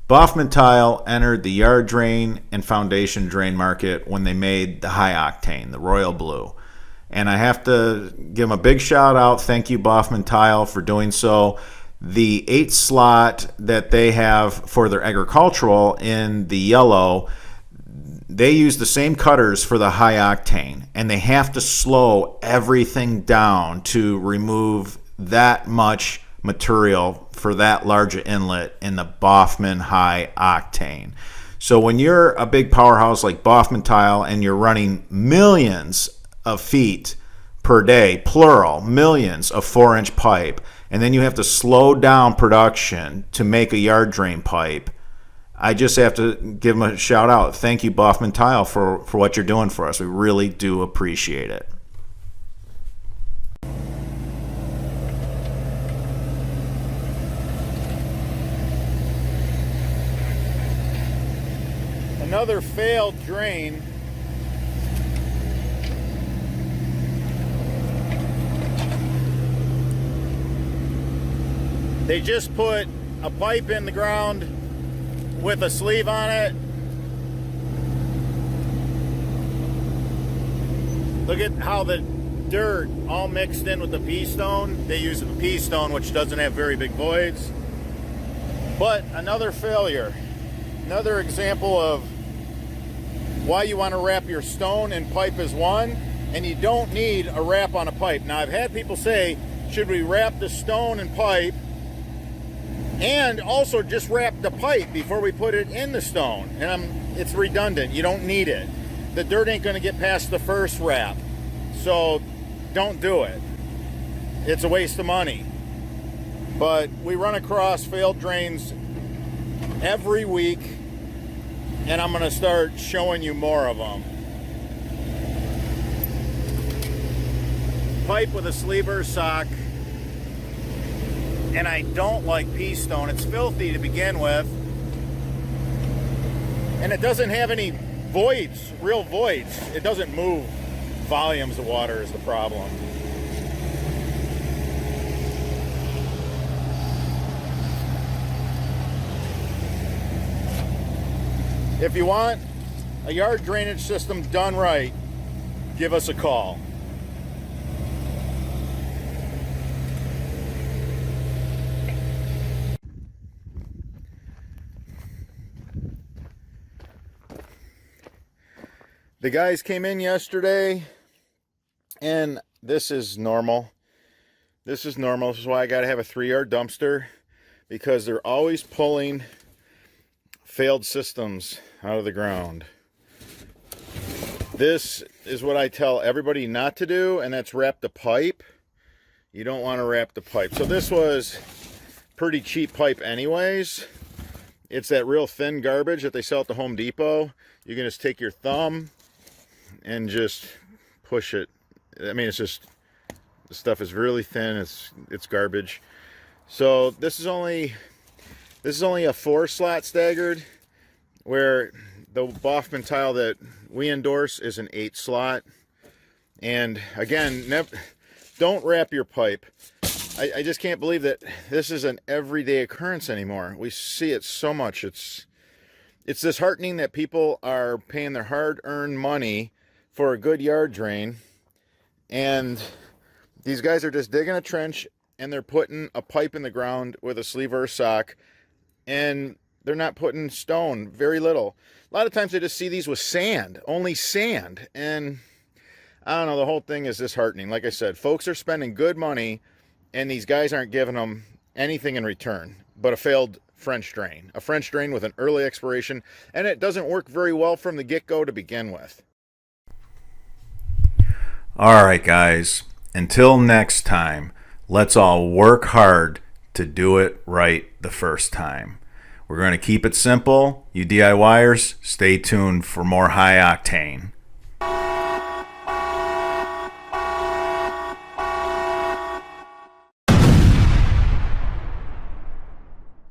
Boffman Tile entered the yard drain and foundation drain market when they made the high octane, the royal blue. And I have to give them a big shout out. Thank you, Boffman Tile, for doing so. The 8 slot that they have for their agricultural in the yellow, they use the same cutters for the high octane, and they have to slow everything down to remove that much material for that larger inlet in the Boffman high octane. So when you're a big powerhouse like Boffman Tile and you're running millions of feet per day, plural, millions of 4-inch pipe, and then you have to slow down production to make a yard drain pipe, I just have to give them a shout out. Thank you, Boffman Tile, for what you're doing for us. We really do appreciate it. Another failed drain. They just put a pipe in the ground with a sleeve on it. Look at how the dirt all mixed in with the pea stone. They use a pea stone which doesn't have very big voids. But another failure. Another example of why you want to wrap your stone and pipe as one, and you don't need a wrap on a pipe. Now, I've had people say, should we wrap the stone and pipe and also just wrap the pipe before we put it in the stone? And it's redundant. You don't need it. The dirt ain't going to get past the first wrap, so don't do it. It's a waste of money. But we run across failed drains every week, and I'm going to start showing you more of them. Pipe with a sleever sock, and I don't like pea stone. It's filthy to begin with, and it doesn't have any voids, real voids. It doesn't move volumes of water is the problem. If you want a yard drainage system done right, give us a call. The guys came in yesterday, and this is normal. This is normal. This is why I got to have a 3-yard dumpster, because they're always pulling failed systems out of the ground. This is what I tell everybody not to do, and that's wrap the pipe. You don't want to wrap the pipe. So this was pretty cheap pipe anyways. It's that real thin garbage that they sell at the Home Depot. You can just take your thumb and just push it. I mean, it's just, the stuff is really thin. It's garbage. So this is only a 4-slot staggered, where the Boffman Tile that we endorse is an 8-slot. And again, don't wrap your pipe. I just can't believe that this is an everyday occurrence anymore. We see it so much. It's disheartening that people are paying their hard-earned money for a good yard drain, and these guys are just digging a trench and they're putting a pipe in the ground with a sleeve or a sock, and they're not putting stone, very little. A lot of times I just see these with sand, only sand, and I don't know, the whole thing is disheartening. Like I said, folks are spending good money, and these guys aren't giving them anything in return but a failed French drain. A French drain with an early expiration, and it doesn't work very well from the get-go to begin with. All right, guys, until next time, let's all work hard to do it right the first time. We're going to keep it simple. You DIYers, stay tuned for more high octane.